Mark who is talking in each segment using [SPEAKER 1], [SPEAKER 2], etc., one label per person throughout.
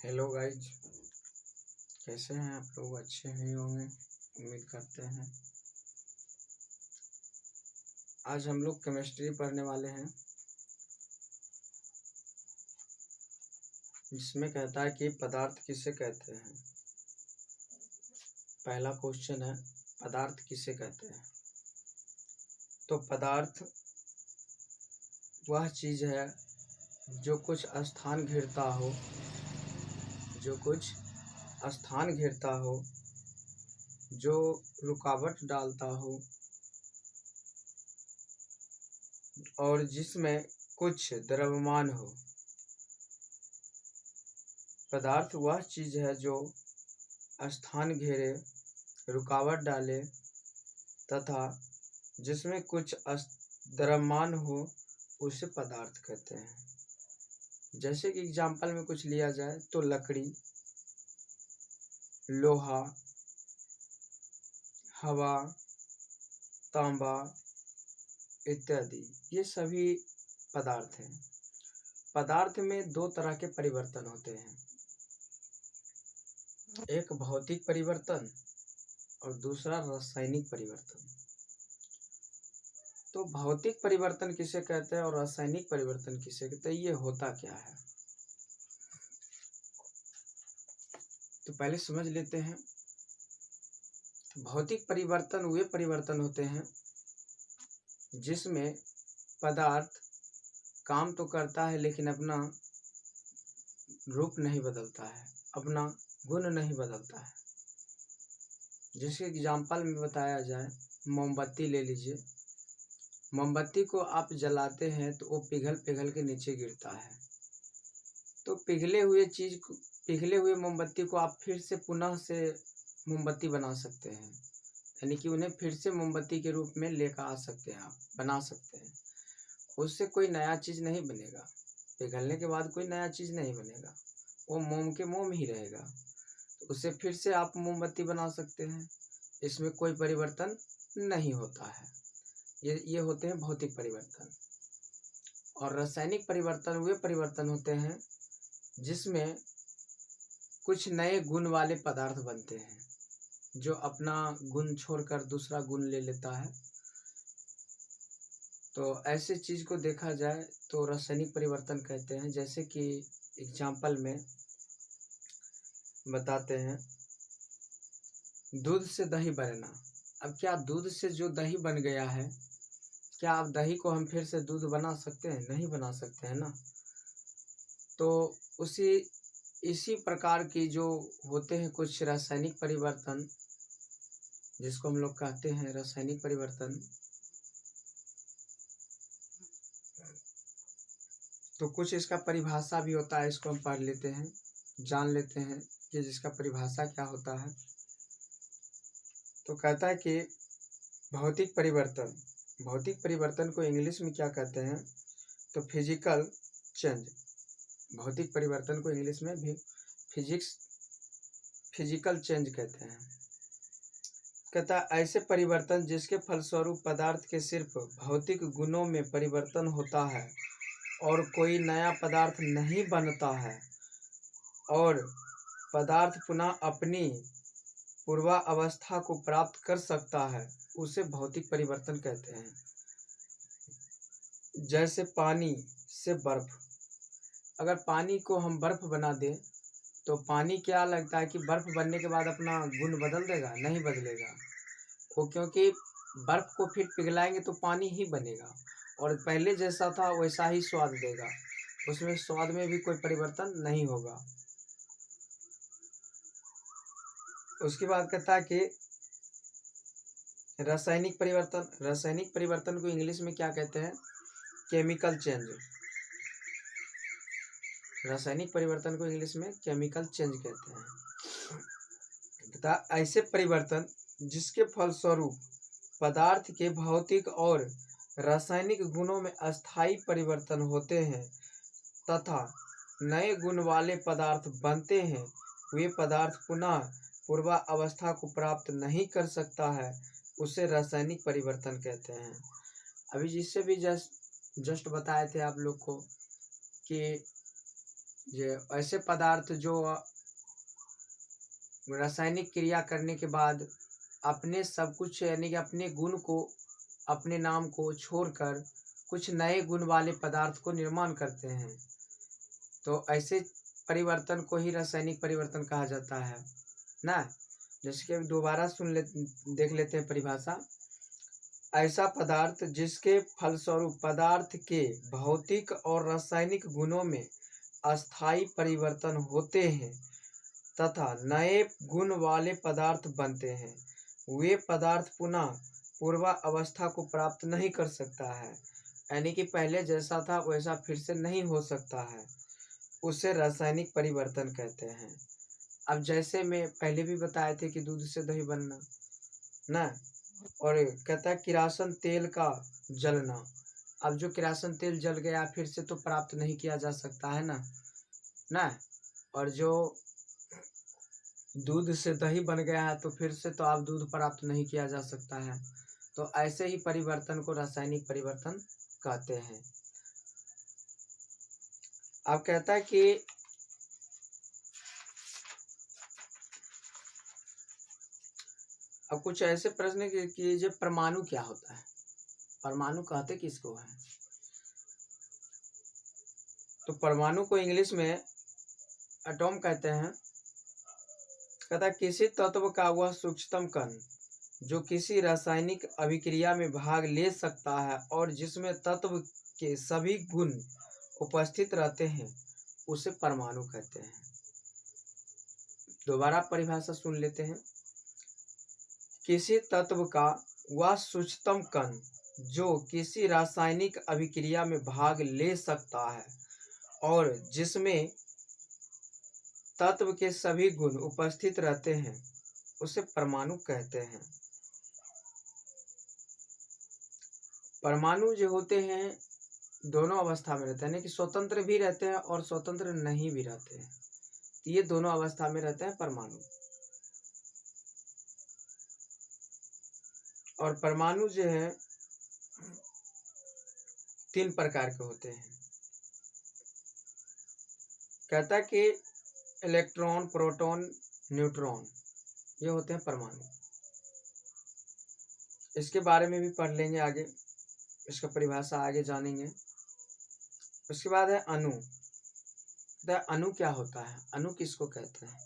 [SPEAKER 1] Hello guys, कैसे हैं आप लोग? अच्छे हैं होंगे, उम्मीद करते हैं। आज हम लोग केमिस्ट्री पढ़ने वाले हैं, जिसमें कहता है कि पदार्थ किसे कहते हैं। पहला क्वेश्चन है, पदार्थ किसे कहते हैं। तो पदार्थ वह चीज है जो कुछ स्थान घेरता हो, जो रुकावट डालता हो और जिसमें कुछ द्रव्यमान हो। पदार्थ वह चीज है जो स्थान घेरे, रुकावट डाले तथा जिसमें कुछ द्रव्यमान हो, उसे पदार्थ कहते हैं। जैसे कि एग्जाम्पल में कुछ लिया जाए तो लकड़ी, लोहा, हवा, तांबा इत्यादि, ये सभी पदार्थ हैं। पदार्थ में दो तरह के परिवर्तन होते हैं, एक भौतिक परिवर्तन और दूसरा रासायनिक परिवर्तन। तो भौतिक परिवर्तन किसे कहते हैं और रासायनिक परिवर्तन किसे कहते हैं, ये होता क्या है। तो पहले समझ लेते हैं। भौतिक परिवर्तन वे परिवर्तन होते हैं जिसमें पदार्थ काम तो करता है लेकिन अपना रूप नहीं बदलता है, अपना गुण नहीं बदलता है। जिसके एग्जाम्पल में बताया जाए, मोमबत्ती ले लीजिए। मोमबत्ती को आप जलाते हैं तो वो पिघल पिघल के नीचे गिरता है। तो पिघले हुए मोमबत्ती को आप फिर से पुनः से मोमबत्ती बना सकते हैं, यानी कि उन्हें फिर से मोमबत्ती के रूप में लेकर आ सकते हैं, आप बना सकते हैं। उससे कोई नया चीज़ नहीं बनेगा, पिघलने के बाद कोई नया चीज़ नहीं बनेगा, वो मोम के मोम ही रहेगा। तो उससे फिर से आप मोमबत्ती बना सकते हैं, इसमें कोई परिवर्तन नहीं होता है। ये होते हैं भौतिक परिवर्तन। और रासायनिक परिवर्तन वे परिवर्तन होते हैं जिसमें कुछ नए गुण वाले पदार्थ बनते हैं, जो अपना गुण छोड़कर दूसरा गुण ले लेता है। तो ऐसे चीज को देखा जाए तो रासायनिक परिवर्तन कहते हैं। जैसे कि एग्जाम्पल में बताते हैं, दूध से दही बनना। अब क्या दूध से जो दही बन गया है, क्या आप दही को हम फिर से दूध बना सकते हैं? नहीं बना सकते हैं ना। तो इसी प्रकार की जो होते हैं कुछ रासायनिक परिवर्तन, जिसको हम लोग कहते हैं रासायनिक परिवर्तन। तो कुछ इसका परिभाषा भी होता है, इसको हम पढ़ लेते हैं, जान लेते हैं कि जिसका परिभाषा क्या होता है। तो कहता है कि भौतिक परिवर्तन को इंग्लिश में क्या कहते हैं, तो फिजिकल चेंज। भौतिक परिवर्तन को इंग्लिश में भी फिजिकल चेंज कहते हैं। कहता है ऐसे परिवर्तन जिसके फलस्वरूप पदार्थ के सिर्फ भौतिक गुणों में परिवर्तन होता है और कोई नया पदार्थ नहीं बनता है और पदार्थ पुनः अपनी पूर्वावस्था को प्राप्त कर सकता है, उसे भौतिक परिवर्तन कहते हैं। जैसे पानी से बर्फ, अगर पानी को हम बर्फ बना दें तो पानी क्या लगता है कि बर्फ बनने के बाद अपना गुण बदल देगा? नहीं बदलेगा वो, क्योंकि बर्फ को फिर पिघलाएंगे तो पानी ही बनेगा और पहले जैसा था वैसा ही स्वाद देगा, उसमें स्वाद में भी कोई परिवर्तन नहीं होगा। उसके बाद कहता है कि रासायनिक परिवर्तन को इंग्लिश में क्या कहते हैं? Chemical change. रासायनिक परिवर्तन को इंग्लिश में केमिकल चेंज कहते हैं। तथा ऐसे परिवर्तन जिसके फलस्वरूप पदार्थ के भौतिक और रासायनिक गुणों में अस्थायी परिवर्तन होते हैं तथा नए गुण वाले पदार्थ बनते हैं, वे पदार्थ पुनः पूर्वावस्था को प्राप्त नहीं कर सकता है, उसे रासायनिक परिवर्तन कहते हैं। अभी जिससे भी जस्ट बताए थे आप लोग को कि ये ऐसे पदार्थ जो रासायनिक क्रिया करने के बाद अपने सब कुछ यानी कि अपने गुण को, अपने नाम को छोड़कर कुछ नए गुण वाले पदार्थ को निर्माण करते हैं, तो ऐसे परिवर्तन को ही रासायनिक परिवर्तन कहा जाता है ना। जैसे कि अभी दोबारा देख लेते हैं परिभाषा। ऐसा पदार्थ जिसके फलस्वरूप पदार्थ के भौतिक और रासायनिक गुणों में अस्थायी परिवर्तन होते हैं तथा नए गुण वाले पदार्थ बनते हैं, वे पदार्थ पुनः पूर्वावस्था को प्राप्त नहीं कर सकता है, यानी कि पहले जैसा था वैसा फिर से नहीं हो सकता है, उसे रासायनिक परिवर्तन कहते हैं। अब जैसे मैं पहले भी बताए थे कि दूध से दही बनना ना, और कहता है किरासन तेल का जलना। अब जो किरासन तेल जल गया फिर से तो प्राप्त नहीं किया जा सकता है ना। और जो दूध से दही बन गया है तो फिर से तो अब दूध प्राप्त नहीं किया जा सकता है। तो ऐसे ही परिवर्तन को रासायनिक परिवर्तन कहते हैं। अब कहता है कि अब कुछ ऐसे प्रश्न कि जो परमाणु क्या होता है, परमाणु कहते किसको है? तो परमाणु को इंग्लिश में एटॉम कहते हैं। कहता किसी तत्व का वह सूक्ष्मतम कण जो किसी रासायनिक अभिक्रिया में भाग ले सकता है और जिसमें तत्व के सभी गुण उपस्थित रहते हैं, उसे परमाणु कहते हैं। दोबारा परिभाषा सुन लेते हैं। किसी तत्व का वह सूक्ष्मतम कण जो किसी रासायनिक अभिक्रिया में भाग ले सकता है और जिसमें तत्व के सभी गुण उपस्थित रहते हैं, उसे परमाणु कहते हैं। परमाणु जो होते हैं दोनों अवस्था में रहते हैं, यानी कि स्वतंत्र भी रहते हैं और स्वतंत्र नहीं भी रहते हैं। ये दोनों अवस्था में रहते हैं परमाणु। और परमाणु जो है 3 प्रकार के होते हैं। कहता कि इलेक्ट्रॉन, प्रोटॉन, न्यूट्रॉन, ये होते हैं परमाणु। इसके बारे में भी पढ़ लेंगे आगे, इसका परिभाषा आगे जानेंगे। उसके बाद है अणु। अणु क्या होता है, अणु किसको कहते हैं?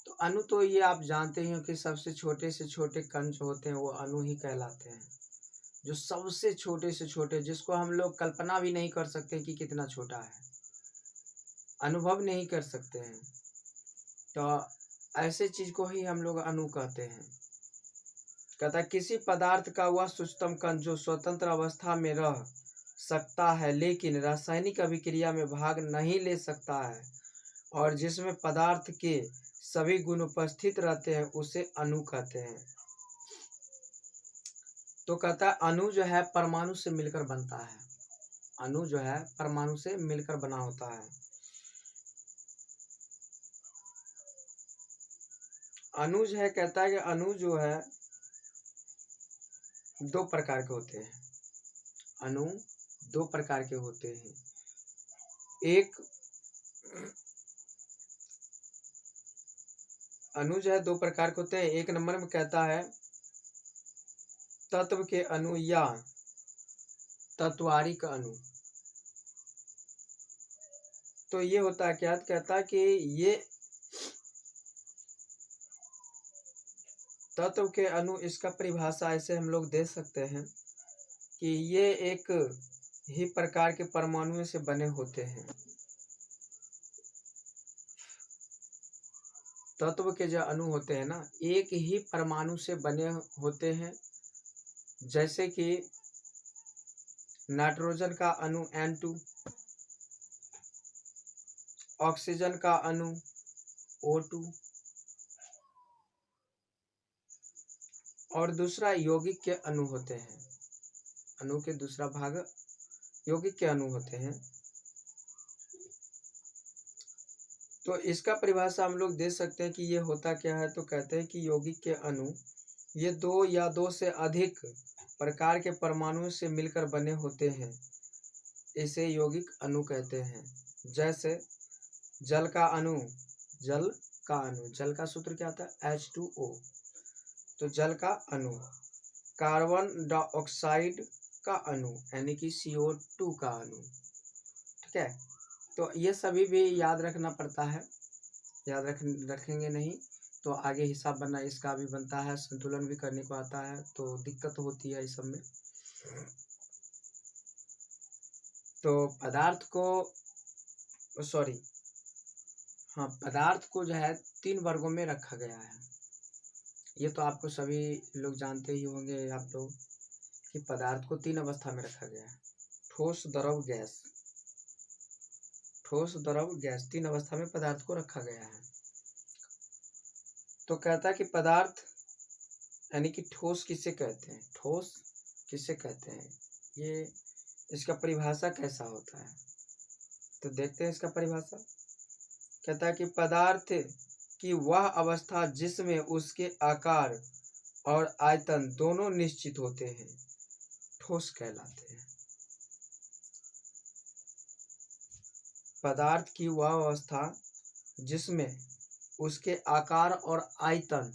[SPEAKER 1] तो अणु तो ये आप जानते ही हो कि सबसे छोटे से छोटे कण जो होते हैं वो अणु ही कहलाते हैं। जो सबसे छोटे से छोटे, जिसको हम लोग कल्पना भी नहीं कर सकते कि कितना छोटा है, अनुभव नहीं कर सकते हैं, तो ऐसे चीज को ही हम लोग अणु कहते हैं। कहता किसी पदार्थ का वह सूक्ष्मतम कण जो स्वतंत्र अवस्था में रह सकता है लेकिन रासायनिक अभिक्रिया में भाग नहीं ले सकता है और जिसमें पदार्थ के सभी गुण उपस्थित रहते हैं, उसे अणु कहते हैं। तो कहता है अणु जो है परमाणु से मिलकर बनता है। अणु जो है परमाणु से मिलकर बना होता है। अणु जो है, कहता है कि अणु जो है 2 प्रकार के होते हैं। अणु 2 प्रकार के होते हैं। एक अणु जो है 2 प्रकार के होते हैं। एक नंबर में कहता है तत्व के अणु या तत्वारिक अणु। तो ये होता है क्या? कहता है कि ये तत्व के अणु, इसका परिभाषा ऐसे हम लोग दे सकते हैं कि ये एक ही प्रकार के परमाणुओं से बने होते हैं। तत्व के जो अणु होते हैं ना, एक ही परमाणु से बने होते हैं। जैसे कि नाइट्रोजन का अणु N2, ऑक्सीजन का अणु O2 और दूसरा यौगिक के अणु होते हैं। अणु के दूसरा भाग यौगिक के अणु होते हैं। तो इसका परिभाषा हम लोग दे सकते हैं कि ये होता क्या है। तो कहते हैं कि यौगिक के अणु ये 2 या 2 से अधिक प्रकार के परमाणुओं से मिलकर बने होते हैं, इसे यौगिक अणु कहते हैं। जैसे जल का अणु, जल का अणु, जल का सूत्र क्या होता है H2O। तो जल का अणु, कार्बन डाइऑक्साइड का अणु यानी कि CO2 का अणु। ठीक है, तो ये सभी भी याद रखना पड़ता है, रखेंगे नहीं तो आगे हिसाब बनना इसका भी बनता है, संतुलन भी करने को आता है तो दिक्कत होती है इस सब में। तो पदार्थ को पदार्थ को जो है 3 वर्गों में रखा गया है। ये तो आपको सभी लोग जानते ही होंगे आप लोग कि पदार्थ को 3 अवस्था में रखा गया है, ठोस, द्रव, गैस। ठोस, द्रव, गैस 3 अवस्था में पदार्थ को रखा गया है। तो कहता है कि पदार्थ यानी कि ठोस किसे कहते हैं, ठोस किसे कहते हैं, ये इसका परिभाषा कैसा होता है तो देखते हैं इसका परिभाषा। कहता है कि पदार्थ की वह अवस्था जिसमें उसके आकार और आयतन दोनों निश्चित होते हैं ठोस कहलाते हैं। पदार्थ की वह अवस्था जिसमें उसके आकार और आयतन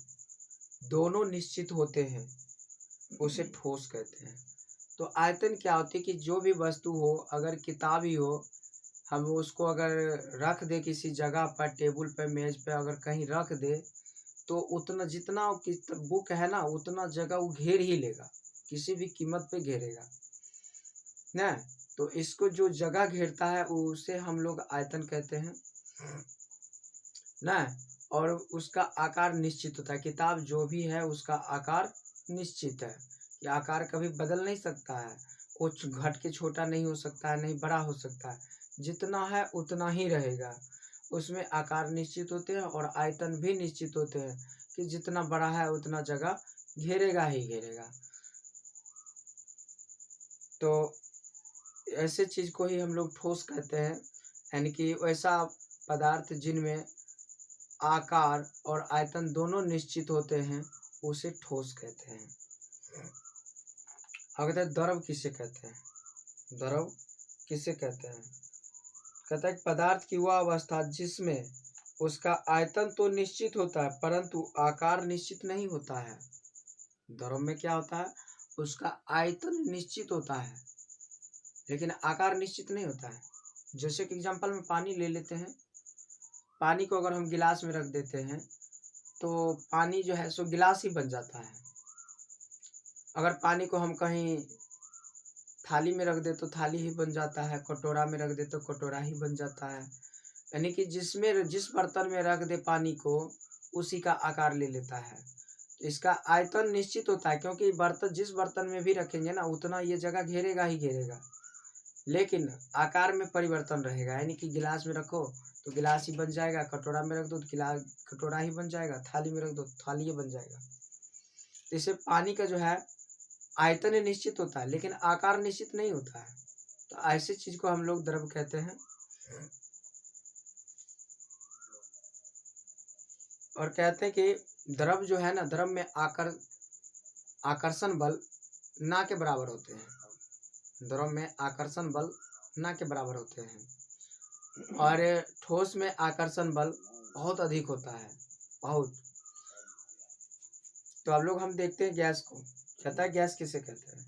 [SPEAKER 1] दोनों निश्चित होते हैं उसे ठोस कहते हैं। तो आयतन क्या होती है कि जो भी वस्तु हो, अगर किताब ही हो, हम उसको अगर रख दे किसी जगह पर, टेबल पे, मेज पे अगर कहीं रख दे तो उतना जितना बुक है ना उतना जगह वो घेर ही लेगा, किसी भी कीमत पे घेरेगा ना। तो इसको जो जगह घेरता है उसे हम लोग आयतन कहते हैं ना। और उसका आकार निश्चित होता है, किताब जो भी है उसका आकार निश्चित है कि आकार कभी बदल नहीं सकता है, वो घट के छोटा नहीं हो सकता है, नहीं बड़ा हो सकता है, जितना है उतना ही रहेगा। उसमें आकार निश्चित होते हैं और आयतन भी निश्चित होते हैं कि जितना बड़ा है उतना जगह घेरेगा ही घेरेगा। तो ऐसे चीज को ही हम लोग ठोस कहते हैं, यानी कि वैसा पदार्थ जिनमें आकार और आयतन दोनों निश्चित होते हैं उसे ठोस कहते हैं। अगर द्रव किसे कहते हैं, द्रव किसे कहते हैं, कहता है पदार्थ की वह अवस्था जिसमें उसका आयतन तो निश्चित होता है परंतु आकार निश्चित नहीं होता है। द्रव में क्या होता है, उसका आयतन निश्चित होता है लेकिन आकार निश्चित नहीं होता है। जैसे कि एग्जांपल में पानी ले लेते हैं, पानी को अगर हम गिलास में रख देते हैं तो पानी जो है सो गिलास ही बन जाता है। अगर पानी को हम कहीं थाली में रख दे तो थाली ही बन जाता है, कटोरा में रख दे तो कटोरा ही बन जाता है। यानी कि जिस बर्तन में रख दे पानी को उसी का आकार ले लेता है। इसका आयतन निश्चित होता है क्योंकि बर्तन जिस बर्तन में भी रखेंगे ना उतना ये जगह घेरेगा ही घेरेगा, लेकिन आकार में परिवर्तन रहेगा। यानी कि गिलास में रखो तो गिलास ही बन जाएगा, कटोरा में रख दो तो गिलास कटोरा ही बन जाएगा, थाली में रख दो तो थाली ही बन जाएगा। इसे पानी का जो है आयतन निश्चित होता है लेकिन आकार निश्चित नहीं होता है। तो ऐसी चीज को हम लोग द्रव कहते हैं। और कहते हैं कि द्रव जो है ना, द्रव में आकर्षण बल ना के बराबर होते हैं। द्रव में आकर्षण बल ना के बराबर होते हैं और ठोस में आकर्षण बल बहुत अधिक होता है, बहुत। तो अब लोग हम देखते हैं गैस को। कहता है गैस किसे कहते हैं,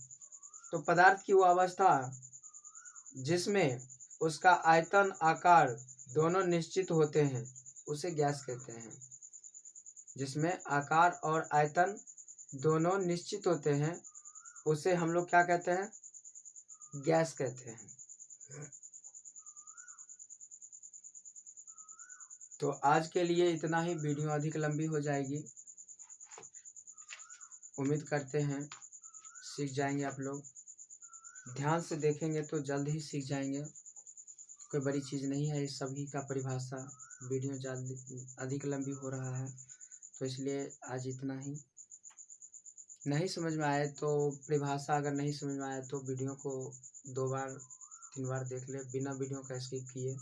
[SPEAKER 1] तो पदार्थ की वो अवस्था जिसमें उसका आयतन आकार दोनों निश्चित होते हैं उसे गैस कहते हैं। जिसमें आकार और आयतन दोनों निश्चित होते हैं उसे हम लोग क्या कहते हैं, गैस कहते हैं। तो आज के लिए इतना ही, वीडियो अधिक लंबी हो जाएगी। उम्मीद करते हैं सीख जाएंगे आप लोग, ध्यान से देखेंगे तो जल्द ही सीख जाएंगे। कोई बड़ी चीज़ नहीं है इस सभी का परिभाषा। वीडियो ज़्यादा अधिक लंबी हो रहा है तो इसलिए आज इतना ही। नहीं समझ में आए तो परिभाषा अगर नहीं समझ में आए तो वीडियो को 2 बार 3 बार देख ले बिना वीडियो का स्किप किए।